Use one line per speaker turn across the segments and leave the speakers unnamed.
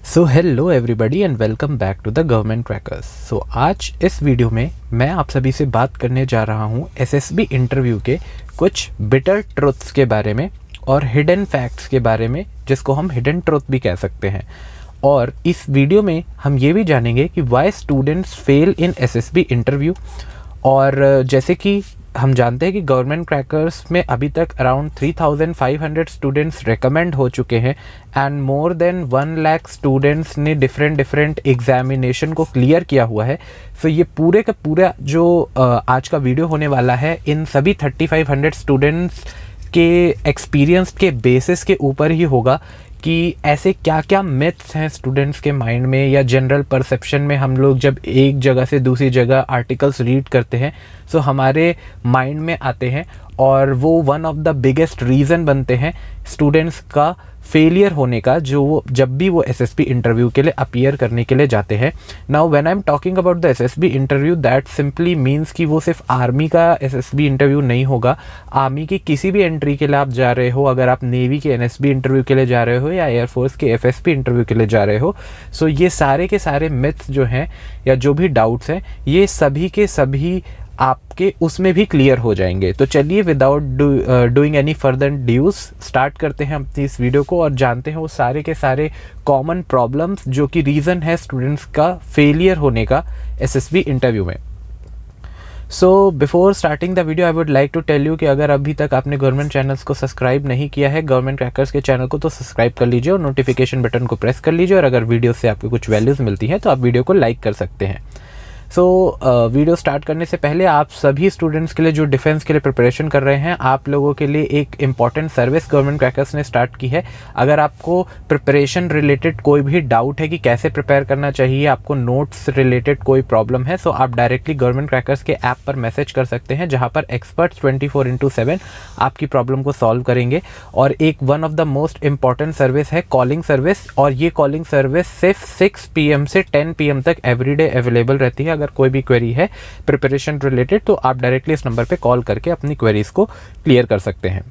So hello everybody and welcome back to the government crackers. So आज इस video में मैं आप सभी से बात करने जा रहा हूँ एसएसबी इंटरव्यू के कुछ बिटर ट्रुथ्स के बारे में और हिडन फैक्ट्स के बारे में, जिसको हम हिडन ट्रुथ भी कह सकते हैं। और इस वीडियो में हम ये भी जानेंगे कि वाई स्टूडेंट्स फेल इन एसएसबी इंटरव्यू। और जैसे कि हम जानते हैं कि गवर्नमेंट क्रैकर्स में अभी तक अराउंड 3500 स्टूडेंट्स रिकमेंड हो चुके हैं and more than 1 lakh students ने डिफरेंट एग्जामिनेशन को क्लियर किया हुआ है। सो ये पूरे का पूरा जो आज का वीडियो होने वाला है, इन सभी 3500 स्टूडेंट्स के एक्सपीरियंस के बेसिस के ऊपर ही होगा कि ऐसे क्या क्या मिथ्स हैं स्टूडेंट्स के माइंड में या जनरल परसेप्शन में। हम लोग जब एक जगह से दूसरी जगह आर्टिकल्स रीड करते हैं सो हमारे माइंड में आते हैं और वो one of the biggest reason बनते हैं स्टूडेंट्स का फेलियर होने का, जो जब भी वो एसएसबी इंटरव्यू के लिए अपीयर करने के लिए जाते हैं। Now when I am talking about the SSB interview, that simply means कि वो सिर्फ आर्मी का एसएसबी इंटरव्यू नहीं होगा। आर्मी की किसी भी एंट्री के लिए आप जा रहे हो, अगर आप नेवी के एनएसबी इंटरव्यू के लिए जा रहे हो या एयरफोर्स के एफएसपी इंटरव्यू के लिए जा रहे हो, सो ये सारे के सारे मिथ्स जो हैं या जो भी डाउट्स हैं, ये सभी के सभी आपके उसमें भी क्लियर हो जाएंगे। तो चलिए without doing any further dues start करते हैं अपनी इस वीडियो को और जानते हैं वो सारे के सारे कॉमन प्रॉब्लम्स जो कि रीज़न है स्टूडेंट्स का फेलियर होने का एसएसबी इंटरव्यू में। So before starting the video I would like to tell you कि अगर अभी तक आपने गवर्नमेंट चैनल्स को सब्सक्राइब नहीं किया है, गवर्नमेंट क्रैकर्स के चैनल को, तो सब्सक्राइब कर लीजिए और नोटिफिकेशन बटन को प्रेस कर लीजिए। और अगर वीडियो से आपको कुछ वैल्यूज़ मिलती हैं तो आप वीडियो को लाइक कर सकते हैं। सो वीडियो स्टार्ट करने से पहले आप सभी स्टूडेंट्स के लिए जो डिफेंस के लिए प्रिपरेशन कर रहे हैं, आप लोगों के लिए एक इम्पॉर्टेंट सर्विस गवर्नमेंट क्रैकर्स ने स्टार्ट की है। अगर आपको प्रिपरेशन रिलेटेड कोई भी डाउट है कि कैसे प्रिपेयर करना चाहिए, आपको नोट्स रिलेटेड कोई प्रॉब्लम है, सो आप डायरेक्टली गवर्नमेंट क्रैकर्स के ऐप पर मैसेज कर सकते हैं, जहां पर एक्सपर्ट्स 24/7 आपकी प्रॉब्लम को सॉल्व करेंगे। और एक one of the most important service है कॉलिंग सर्विस, और ये कॉलिंग सर्विस सिर्फ 6 PM से 10 PM तक एवरीडे अवेलेबल रहती है। अगर कोई भी क्वेरी है प्रिपरेशन रिलेटेड तो आप डायरेक्टली इस नंबर पे कॉल करके अपनी क्वेरीज को क्लियर कर सकते हैं।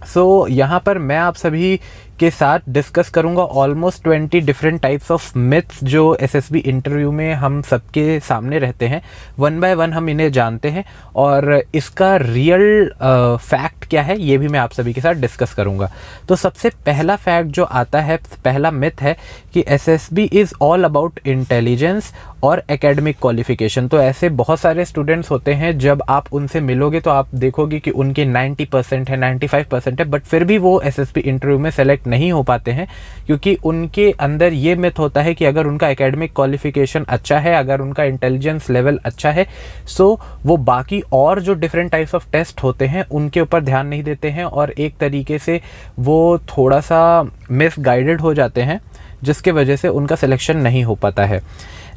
सो यहाँ पर मैं आप सभी के साथ डिस्कस करूँगा almost 20 different types of myths जो एसएसबी इंटरव्यू में हम सबके सामने रहते हैं। वन बाय वन हम इन्हें जानते हैं और इसका रियल फैक्ट क्या है ये भी मैं आप सभी के साथ डिस्कस करूँगा। तो सबसे पहला फैक्ट जो आता है, पहला मिथ है कि SSB is all about intelligence और एकेडमिक क्वालिफिकेशन। तो ऐसे बहुत सारे स्टूडेंट्स होते हैं, जब आप उनसे मिलोगे तो आप देखोगे कि उनके 90% है, 95% है, बट फिर भी वो एसएसबी इंटरव्यू में सेलेक्ट नहीं हो पाते हैं, क्योंकि उनके अंदर ये मिथ होता है कि अगर उनका एकेडमिक क्वालिफिकेशन अच्छा है, अगर उनका इंटेलिजेंस लेवल अच्छा है, सो वो बाकी और जो डिफरेंट टाइप्स ऑफ टेस्ट होते हैं उनके ऊपर ध्यान नहीं देते हैं और एक तरीके से वो थोड़ा सा मिसगाइडेड हो जाते हैं, जिसके वजह से उनका सिलेक्शन नहीं हो पाता है।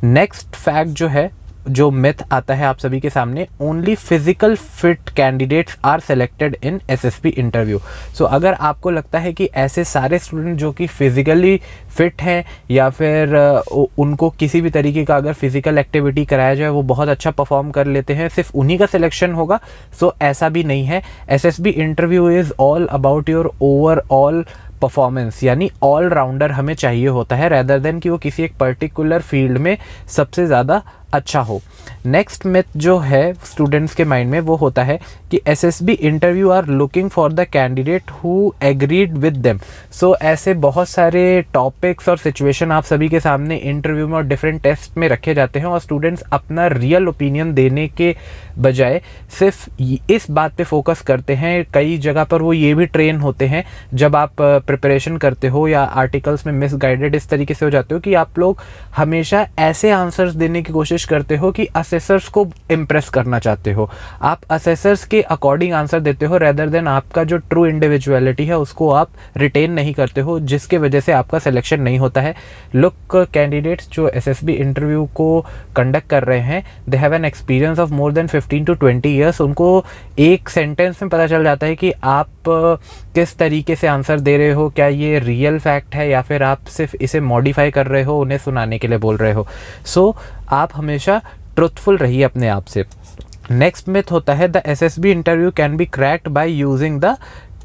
नेक्स्ट फैक्ट जो है, जो मिथ आता है आप सभी के सामने, only physical fit candidates are selected in SSB interview. So अगर आपको लगता है कि ऐसे सारे स्टूडेंट जो कि फिजिकली फिट हैं या फिर उनको किसी भी तरीके का अगर फिजिकल एक्टिविटी कराया जाए वो बहुत अच्छा परफॉर्म कर लेते हैं, सिर्फ उन्हीं का सिलेक्शन होगा, सो ऐसा भी नहीं है। SSB interview is all about your overall performance, यानी ऑल राउंडर हमें चाहिए होता है, रेदर देन कि वो किसी एक पर्टिकुलर फील्ड में सबसे ज़्यादा अच्छा हो। नेक्स्ट मिथ जो है स्टूडेंट्स के माइंड में वो होता है कि SSB interview are looking for the candidate who agreed with them. So ऐसे बहुत सारे टॉपिक्स और सिचुएशन आप सभी के सामने इंटरव्यू में और डिफरेंट टेस्ट में रखे जाते हैं और स्टूडेंट्स अपना रियल ओपिनियन देने के बजाय सिर्फ इस बात पे फोकस करते हैं। कई जगह पर वो ये भी ट्रेन होते हैं, जब आप प्रिपरेशन करते हो या आर्टिकल्स में मिसगाइडेड इस तरीके से हो जाते हो कि आप लोग हमेशा ऐसे आंसर्स देने की कोशिश करते हो कि असेसर्स को इम्प्रेस करना चाहते हो, आप असेसर्स के अकॉर्डिंग आंसर देते हो, रेदर देन आपका जो ट्रू इंडिविजुअलिटी है उसको आप रिटेन नहीं करते हो, जिसके वजह से आपका सिलेक्शन नहीं होता है। लुक, कैंडिडेट्स जो एसएसबी इंटरव्यू को कंडक्ट कर रहे हैं, they have an experience of more than 15 to 20 years. उनको एक सेंटेंस में पता चल जाता है कि आप किस तरीके से आंसर दे रहे हो, क्या ये रियल फैक्ट है या फिर आप सिर्फ इसे मॉडिफाई कर रहे हो, उन्हें सुनाने के लिए बोल रहे हो। सो आप हमेशा ट्रुथफुल रहिए अपने आप से। नेक्स्ट मिथ होता है the SSB interview can be cracked by using the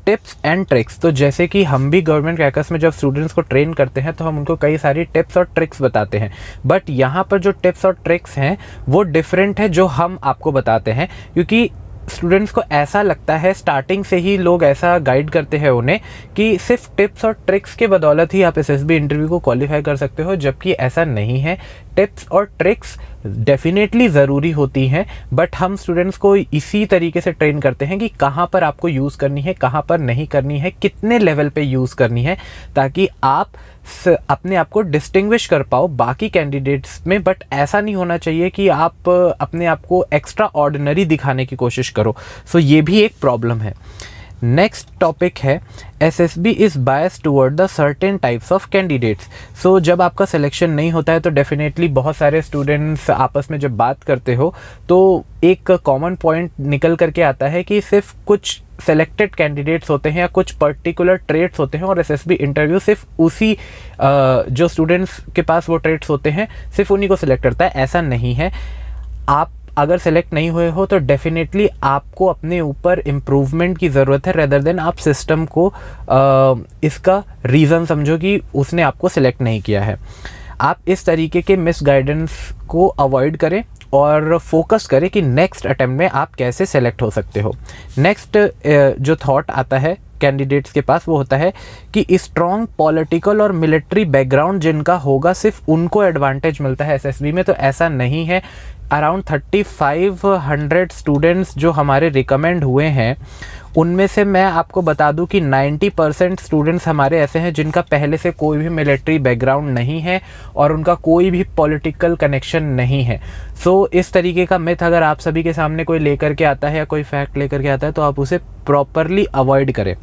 tips and tricks. तो जैसे कि हम भी गवर्नमेंट क्रैकर्स में जब स्टूडेंट्स को ट्रेन करते हैं तो हम उनको कई सारी टिप्स और ट्रिक्स बताते हैं, बट यहाँ पर जो टिप्स और ट्रिक्स हैं वो डिफरेंट है जो हम आपको बताते हैं, क्योंकि स्टूडेंट्स को ऐसा लगता है, स्टार्टिंग से ही लोग ऐसा गाइड करते हैं उन्हें कि सिर्फ टिप्स और ट्रिक्स के बदौलत ही आप एसएसबी इंटरव्यू को क्वालिफाई कर सकते हो, जबकि ऐसा नहीं है। टिप्स और ट्रिक्स डेफिनेटली ज़रूरी होती हैं, बट हम स्टूडेंट्स को इसी तरीके से ट्रेन करते हैं कि कहाँ पर आपको यूज़ करनी है, कहाँ पर नहीं करनी है, कितने लेवल पे यूज़ करनी है, ताकि आप अपने आप को डिस्टिंग्विश कर पाओ बाकी कैंडिडेट्स में। बट ऐसा नहीं होना चाहिए कि आप अपने आप को एक्स्ट्रा ऑर्डिनरी दिखाने की कोशिश करो। सो ये भी एक प्रॉब्लम है। नेक्स्ट टॉपिक है SSB is bias toward the certain types of candidates. So जब आपका सिलेक्शन नहीं होता है तो डेफिनेटली बहुत सारे स्टूडेंट्स आपस में जब बात करते हो तो एक कॉमन पॉइंट निकल करके आता है कि सिर्फ कुछ सेलेक्टेड कैंडिडेट्स होते हैं या कुछ पर्टिकुलर ट्रेट्स होते हैं और एसएसबी इंटरव्यू सिर्फ उसी जो स्टूडेंट्स के पास वो ट्रेट्स होते हैं सिर्फ उन्हीं को सिलेक्ट करता है। ऐसा नहीं है। आप अगर सेलेक्ट नहीं हुए हो तो डेफिनेटली आपको अपने ऊपर इम्प्रूवमेंट की ज़रूरत है, रेदर देन आप सिस्टम को इसका रीज़न समझो कि उसने आपको सिलेक्ट नहीं किया है। आप इस तरीके के मिस गाइडेंस को अवॉइड करें और फोकस करें कि नेक्स्ट अटेम्प्ट में आप कैसे सेलेक्ट हो सकते हो। नेक्स्ट जो थॉट आता है कैंडिडेट्स के पास वो होता है कि स्ट्रॉन्ग पॉलिटिकल और मिलिट्री बैकग्राउंड जिनका होगा सिर्फ उनको एडवांटेज मिलता है एसएसबी में। तो ऐसा नहीं है। अराउंड 3500 स्टूडेंट्स जो हमारे रिकमेंड हुए हैं उनमें से मैं आपको बता दूं कि 90% स्टूडेंट्स हमारे ऐसे हैं जिनका पहले से कोई भी मिलिट्री बैकग्राउंड नहीं है और उनका कोई भी पॉलिटिकल कनेक्शन नहीं है। सो इस तरीके का मिथ अगर आप सभी के सामने कोई लेकर के आता है या कोई फैक्ट लेकर के आता है तो आप उसे प्रॉपरली अवॉइड करें।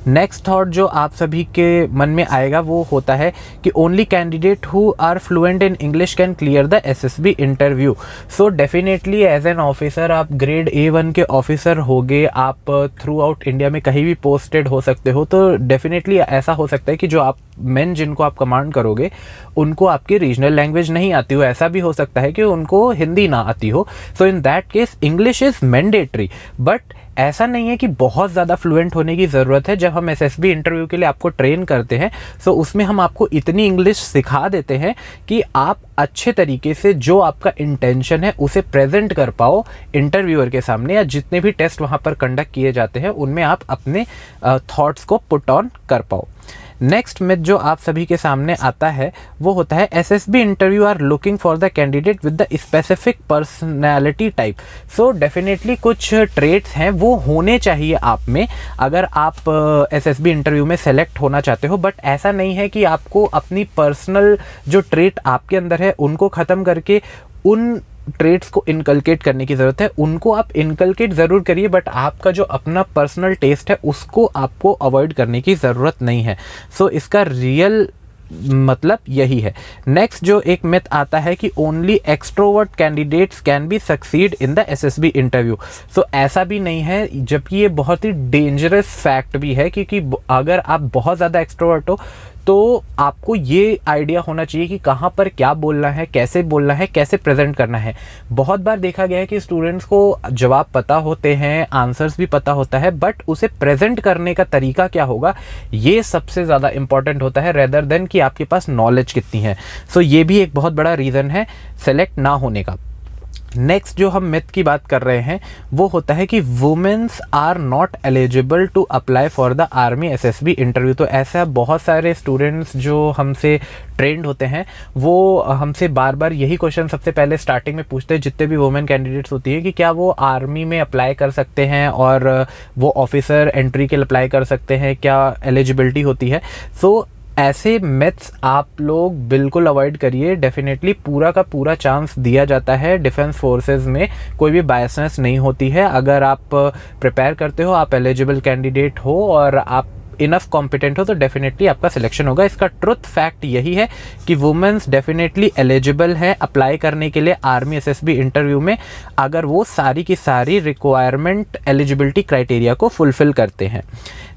नेक्स्ट थॉट जो आप सभी के मन में आएगा वो होता है कि only candidate who are fluent in English can clear the SSB interview. So definitely as an officer आप ग्रेड A1 के ऑफिसर होगे, आप थ्रू आउट इंडिया में कहीं भी पोस्टेड हो सकते हो। तो डेफिनेटली ऐसा हो सकता है कि जो आप मेन जिनको आप कमांड करोगे उनको आपकी रीजनल लैंग्वेज नहीं आती हो। ऐसा भी हो सकता है कि उनको हिंदी ना आती हो। So in that case English is mandatory, but ऐसा नहीं है कि बहुत ज़्यादा फ्लुएंट होने की ज़रूरत है। जब हम एसएसबी इंटरव्यू के लिए आपको ट्रेन करते हैं सो उसमें हम आपको इतनी इंग्लिश सिखा देते हैं कि आप अच्छे तरीके से जो आपका इंटेंशन है उसे प्रेजेंट कर पाओ इंटरव्यूअर के सामने, या जितने भी टेस्ट वहाँ पर कंडक्ट किए जाते हैं उनमें आप अपने थॉट्स को पुट ऑन कर पाओ। नेक्स्ट मिथ जो आप सभी के सामने आता है वो होता है SSB interview are looking for the candidate with the specific personality type. So definitely कुछ ट्रेट्स हैं वो होने चाहिए आप में अगर आप एसएसबी इंटरव्यू में सेलेक्ट होना चाहते हो, बट ऐसा नहीं है कि आपको अपनी पर्सनल जो ट्रेट आपके अंदर है उनको ख़त्म करके उन ट्रेड्स को इनकलकेट करने की ज़रूरत है। उनको आप इनकलकेट ज़रूर करिए, बट आपका जो अपना पर्सनल टेस्ट है उसको आपको अवॉइड करने की ज़रूरत नहीं है। सो इसका रियल मतलब यही है। नेक्स्ट जो एक मिथ आता है कि only extrovert candidates can be succeed in the SSB interview. So ऐसा भी नहीं है, जबकि ये बहुत ही डेंजरस फैक्ट भी है, क्योंकि अगर आप बहुत ज़्यादा एक्सट्रोवर्ट हो तो आपको ये आइडिया होना चाहिए कि कहाँ पर क्या बोलना है, कैसे प्रेजेंट करना है। बहुत बार देखा गया है कि स्टूडेंट्स को जवाब पता होते हैं, आंसर्स भी पता होता है, बट उसे प्रेजेंट करने का तरीका क्या होगा ये सबसे ज़्यादा इंपॉर्टेंट होता है रेदर देन कि आपके पास नॉलेज कितनी है। सो ये भी एक बहुत बड़ा रीज़न है सेलेक्ट ना होने का। नेक्स्ट जो हम मिथ की बात कर रहे हैं वो होता है कि womens are not eligible to apply for the army SSB interview. तो ऐसा बहुत सारे स्टूडेंट्स जो हमसे ट्रेंड होते हैं वो हमसे बार बार यही क्वेश्चन सबसे पहले स्टार्टिंग में पूछते हैं, जितने भी वुमेन कैंडिडेट्स होती है, कि क्या वो आर्मी में अप्लाई कर सकते हैं और वो ऑफिसर एंट्री के लिए अप्लाई कर सकते हैं, क्या एलिजिबिलिटी होती है। सो ऐसे मिथ्स आप लोग बिल्कुल अवॉइड करिए। डेफिनेटली पूरा का पूरा चांस दिया जाता है डिफेंस फोर्सेस में, कोई भी बायसनेस नहीं होती है। अगर आप प्रिपेयर करते हो, आप एलिजिबल कैंडिडेट हो और आप इनफ कॉम्पिटेंट हो तो डेफिनेटली आपका सिलेक्शन होगा। इसका ट्रुथ फैक्ट यही है कि वुमेन्स डेफिनेटली एलिजिबल है अप्लाई करने के लिए आर्मी एसएसबी इंटरव्यू में, अगर वो सारी की सारी रिक्वायरमेंट एलिजिबिलिटी क्राइटेरिया को फुलफिल करते हैं।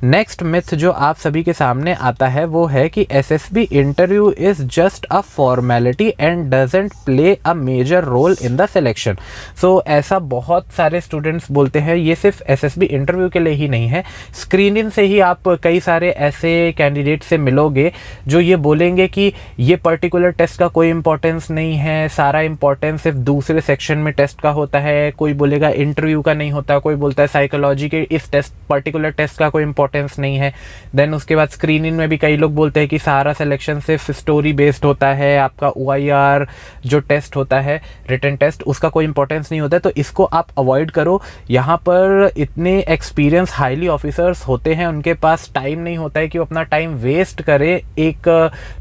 नेक्स्ट मिथ जो आप सभी के सामने आता है वो है कि SSB interview is just a formality and doesn't play a major role in the selection. So ऐसा बहुत सारे स्टूडेंट्स बोलते हैं। ये सिर्फ एसएसबी इंटरव्यू के लिए ही नहीं है, स्क्रीनिंग से ही आप कई सारे ऐसे कैंडिडेट से मिलोगे जो ये बोलेंगे कि ये पर्टिकुलर टेस्ट का कोई इंपॉर्टेंस नहीं है, सारा इंपॉर्टेंस सिर्फ दूसरे सेक्शन में टेस्ट का होता है। कोई बोलेगा इंटरव्यू का नहीं होता, कोई बोलता है साइकोलॉजी के इस टेस्ट पर्टिकुलर टेस्ट का कोई इंपॉर्टेंस नहीं है। देन उसके बाद स्क्रीनिंग में भी कई लोग बोलते हैं कि सारा सिलेक्शन सिर्फ स्टोरी बेस्ड होता है, आपका OIR जो टेस्ट होता है रिटन टेस्ट उसका कोई इंपॉर्टेंस नहीं होता है। तो इसको आप अवॉइड करो। यहाँ पर इतने एक्सपीरियंस हाईली ऑफिसर्स होते हैं, उनके पास टाइम नहीं होता है कि वो अपना टाइम वेस्ट करे एक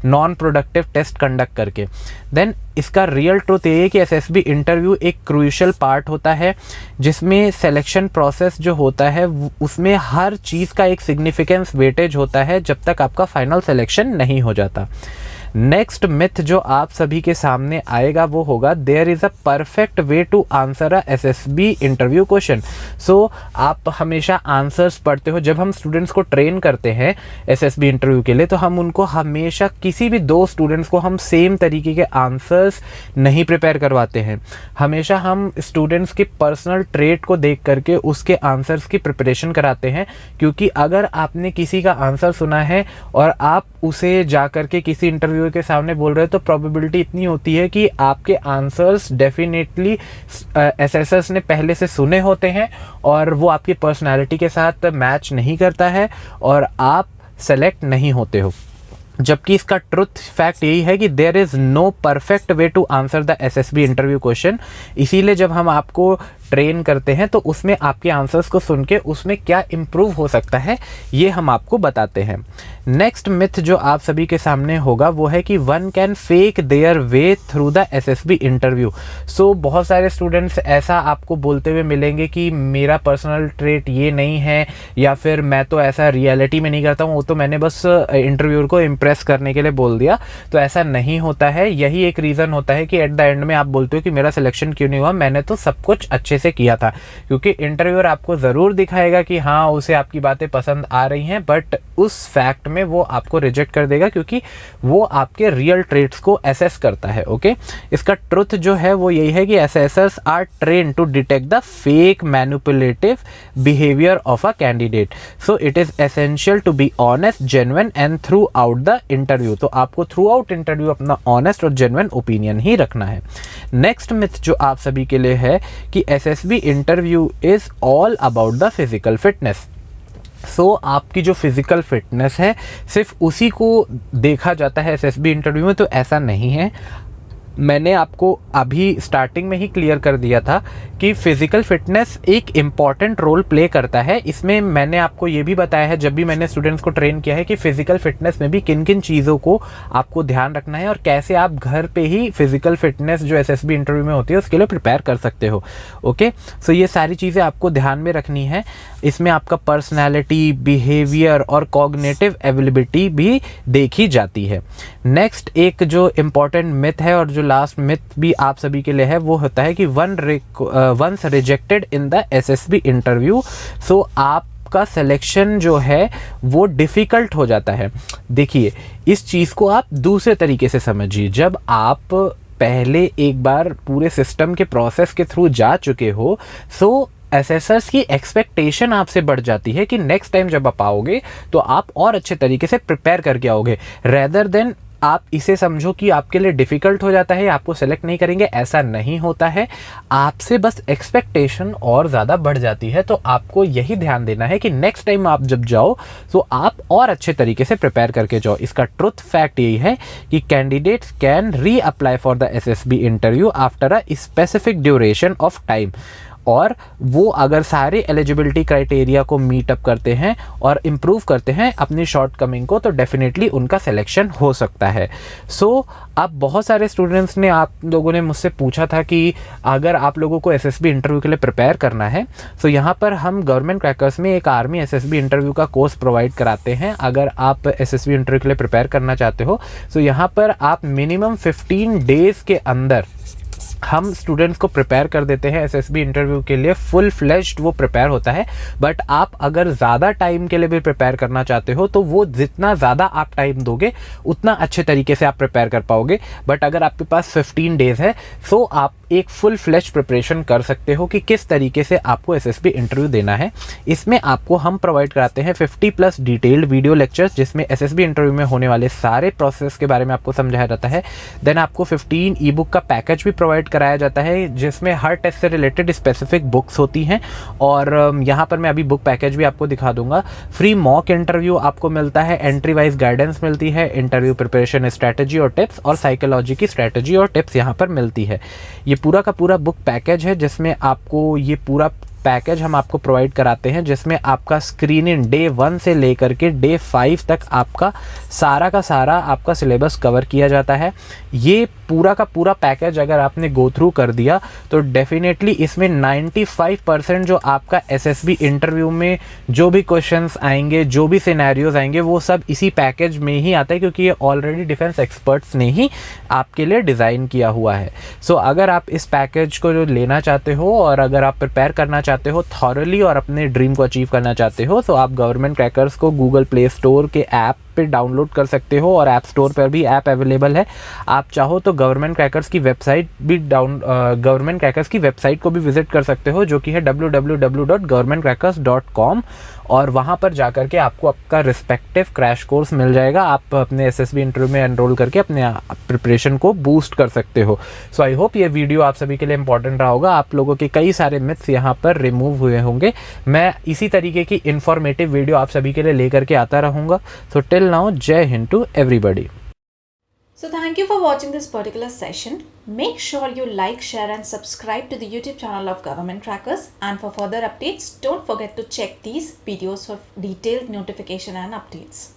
नॉन प्रोडक्टिव टेस्ट कंडक्ट करके। देन इसका रियल ट्रूथ ये है कि एसएसबी इंटरव्यू एक क्रूशियल पार्ट होता है जिसमें सिलेक्शन प्रोसेस जो होता है उसमें हर चीज़ का एक सिग्निफिकेंस वेटेज होता है जब तक आपका फाइनल सिलेक्शन नहीं हो जाता। नेक्स्ट मिथ जो आप सभी के सामने आएगा वो होगा there is a perfect way to answer a SSB interview question. So आप हमेशा आंसर्स पढ़ते हो। जब हम स्टूडेंट्स को ट्रेन करते हैं एसएसबी इंटरव्यू के लिए तो हम उनको हमेशा किसी भी दो स्टूडेंट्स को हम सेम तरीके के आंसर्स नहीं प्रिपेयर करवाते हैं। हमेशा हम स्टूडेंट्स के पर्सनल ट्रेट को देख करके उसके आंसर्स की प्रिपरेशन कराते हैं, क्योंकि अगर आपने किसी का आंसर सुना है और आप उसे जा करके किसी इंटरव्यू के सामने बोल रहे हो तो प्रोबेबिलिटी इतनी होती है कि आपके आंसर्स डेफिनेटली एसएसएस ने पहले से सुने होते हैं और वो आपकी पर्सनालिटी के साथ मैच नहीं करता है और आप सेलेक्ट नहीं होते हो। जबकि इसका ट्रुथ फैक्ट यही है कि there is no perfect way to answer the SSB interview question. इसीलिए जब हम आपको ट्रेन करते हैं तो उसमें आपके आंसर्स को सुन के उसमें क्या इम्प्रूव हो सकता है ये हम आपको बताते हैं। नेक्स्ट मिथ जो आप सभी के सामने होगा वो है कि one can fake their way through the SSB interview. So बहुत सारे स्टूडेंट्स ऐसा आपको बोलते हुए मिलेंगे कि मेरा पर्सनल ट्रेट ये नहीं है, या फिर मैं तो ऐसा रियलिटी में नहीं करता हूँ, वो तो मैंने बस इंटरव्यूअर को इम्प्रेस करने के लिए बोल दिया। तो ऐसा नहीं होता है। यही एक रीज़न होता है कि एट द एंड में आप बोलते हो कि मेरा सिलेक्शन क्यों नहीं हुआ, मैंने तो सब कुछ अच्छे से किया था। क्योंकि इंटरव्यूअर आपको ज़रूर दिखाएगा कि हाँ उसे आपकी बातें पसंद आ रही हैं, बट उस फैक्ट में वो आपको रिजेक्ट कर देगा क्योंकि वो आपके रियल ट्रेट्स को एसेस करता है। ओके, इसका ट्रुथ जो है वो यही है कि assessors are train to detect the fake manipulative behaviour of a candidate. So it is essential to be honest, genuine and throughout the interview. तो आपको थ्रू आउट इंटरव्यू अपना ऑनेस्ट और जेन्युइन ओपिनियन ही रखना है। Next myth जो आप सभी के लिए है कि SSB interview is all about the physical fitness. So आपकी जो फिज़िकल फिटनेस है सिर्फ उसी को देखा जाता है एसएसबी इंटरव्यू में, तो ऐसा नहीं है। मैंने आपको अभी स्टार्टिंग में ही क्लियर कर दिया था कि फ़िज़िकल फिटनेस एक इम्पॉर्टेंट रोल प्ले करता है। इसमें मैंने आपको ये भी बताया है जब भी मैंने स्टूडेंट्स को ट्रेन किया है कि फ़िज़िकल फिटनेस में भी किन किन चीज़ों को आपको ध्यान रखना है और कैसे आप घर पे ही फ़िज़िकल फिटनेस जो एसएसबी इंटरव्यू में होती है उसके लिए प्रिपेयर कर सकते हो। ओके, सो ये सारी चीज़ें आपको ध्यान में रखनी है। इसमें आपका पर्सनैलिटी, बिहेवियर और कॉग्निटिव एबिलिटी भी देखी जाती है। नेक्स्ट एक जो इम्पॉर्टेंट मिथ है और जो लास्ट मिथ भी आप सभी के लिए है वो होता है कि once rejected in the SSB interview, so आपका सिलेक्शन जो है वो डिफ़िकल्ट हो जाता है। देखिए, इस चीज़ को आप दूसरे तरीके से समझिए। जब आप पहले एक बार पूरे सिस्टम के प्रोसेस के थ्रू जा चुके हो, सो एसेसर्स की एक्सपेक्टेशन आपसे बढ़ जाती है कि नेक्स्ट टाइम जब आप आओगे तो आप और अच्छे तरीके से प्रिपेयर करके आओगे, रेदर देन आप इसे समझो कि आपके लिए डिफ़िकल्ट हो जाता है, आपको सेलेक्ट नहीं करेंगे। ऐसा नहीं होता है, आपसे बस एक्सपेक्टेशन और ज़्यादा बढ़ जाती है। तो आपको यही ध्यान देना है कि नेक्स्ट टाइम आप जब जाओ तो आप और अच्छे तरीके से प्रिपेयर करके जाओ। इसका ट्रुथ फैक्ट यही है कि कैंडिडेट्स कैन री apply for the SSB interview after a specific duration of time. और वो अगर सारे एलिजिबिलिटी क्राइटेरिया को मीट अप करते हैं और इम्प्रूव करते हैं अपनी शॉर्ट कमिंग को, तो डेफिनेटली उनका सिलेक्शन हो सकता है। सो अब बहुत सारे स्टूडेंट्स ने, आप लोगों ने मुझसे पूछा था कि अगर आप लोगों को एसएसबी इंटरव्यू के लिए प्रिपेयर करना है, तो यहाँ पर हम गवर्नमेंट क्रैकर्स में एक आर्मी एसएसबी इंटरव्यू का कोर्स प्रोवाइड कराते हैं। अगर आप एसएसबी इंटरव्यू के लिए प्रिपेयर करना चाहते हो, तो यहाँ पर आप मिनिमम 15 डेज़ के अंदर हम स्टूडेंट्स को प्रिपेयर कर देते हैं एसएसबी इंटरव्यू के लिए। फुल फ्लेश्ड वो प्रिपेयर होता है। बट आप अगर ज़्यादा टाइम के लिए भी प्रिपेयर करना चाहते हो, तो वो जितना ज़्यादा आप टाइम दोगे उतना अच्छे तरीके से आप प्रिपेयर कर पाओगे। बट अगर आपके पास 15 डेज़ है, तो आप एक फुल फ्लेश प्रिपरेशन कर सकते हो कि किस तरीके से आपको एसएसबी इंटरव्यू देना है। इसमें आपको हम प्रोवाइड कराते हैं 50+ डिटेल्ड वीडियो लेक्चर्स, जिसमें एसएसबी इंटरव्यू में होने वाले सारे प्रोसेस के बारे में आपको समझाया जाता है। देन आपको 15 ई बुक का पैकेज भी प्रोवाइड कराया जाता है, जिसमें हर टेस्ट से रिलेटेड स्पेसिफिक बुक्स होती हैं। और यहाँ पर मैं अभी बुक पैकेज भी आपको दिखा दूंगा। फ्री मॉक इंटरव्यू आपको मिलता है, एंट्री वाइज गाइडेंस मिलती है, इंटरव्यू प्रिपरेशन स्ट्रैटेजी और टिप्स, और साइकोलॉजी की स्ट्रैटेजी और टिप्स यहाँ पर मिलती है। ये पूरा का पूरा बुक पैकेज है, जिसमें आपको ये पूरा पैकेज हम आपको प्रोवाइड कराते हैं, जिसमें आपका स्क्रीनिंग डे 1 से लेकर के डे 5 तक आपका सारा का सारा आपका सिलेबस कवर किया जाता है। ये पूरा का पूरा पैकेज अगर आपने गो थ्रू कर दिया, तो डेफिनेटली इसमें 95% जो आपका एसएसबी इंटरव्यू में जो भी क्वेश्चंस आएंगे, जो भी सिनेरियोज आएंगे, वो सब इसी पैकेज में ही आता है, क्योंकि ये ऑलरेडी डिफेंस एक्सपर्ट्स ने ही आपके लिए डिज़ाइन किया हुआ है। सो अगर आप इस पैकेज को जो लेना चाहते हो, और अगर आप प्रिपेयर करना चाहते हो थॉरली और अपने ड्रीम को अचीव करना चाहते हो, तो आप गवर्नमेंट क्रैकर्स को गूगल प्ले स्टोर के ऐप पे डाउनलोड कर सकते हो, और ऐप स्टोर पर भी ऐप अवेलेबल है। आप चाहो तो गवर्नमेंट क्रैकर्स की वेबसाइट को भी विजिट कर सकते हो, जो कि है www.governmentcrackers.com, और वहाँ पर जाकर के आपको आपका रिस्पेक्टिव क्रैश कोर्स मिल जाएगा। आप अपने एसएसबी इंटरव्यू में एनरोल करके अपने प्रिपरेशन को बूस्ट कर सकते हो। सो आई होप ये वीडियो आप सभी के लिए इंपॉर्टेंट रहा होगा। आप लोगों के कई सारे मिथ्स यहाँ पर रिमूव हुए होंगे। मैं इसी तरीके की इन्फॉर्मेटिव वीडियो आप सभी के लिए लेकर के आता रहूँगा। सो till now, Jai Hind to everybody.
So thank you for watching this particular session. Make sure you like, share and subscribe to the YouTube channel of Government Crackers. And for further updates, don't forget to check these videos for detailed notification and updates.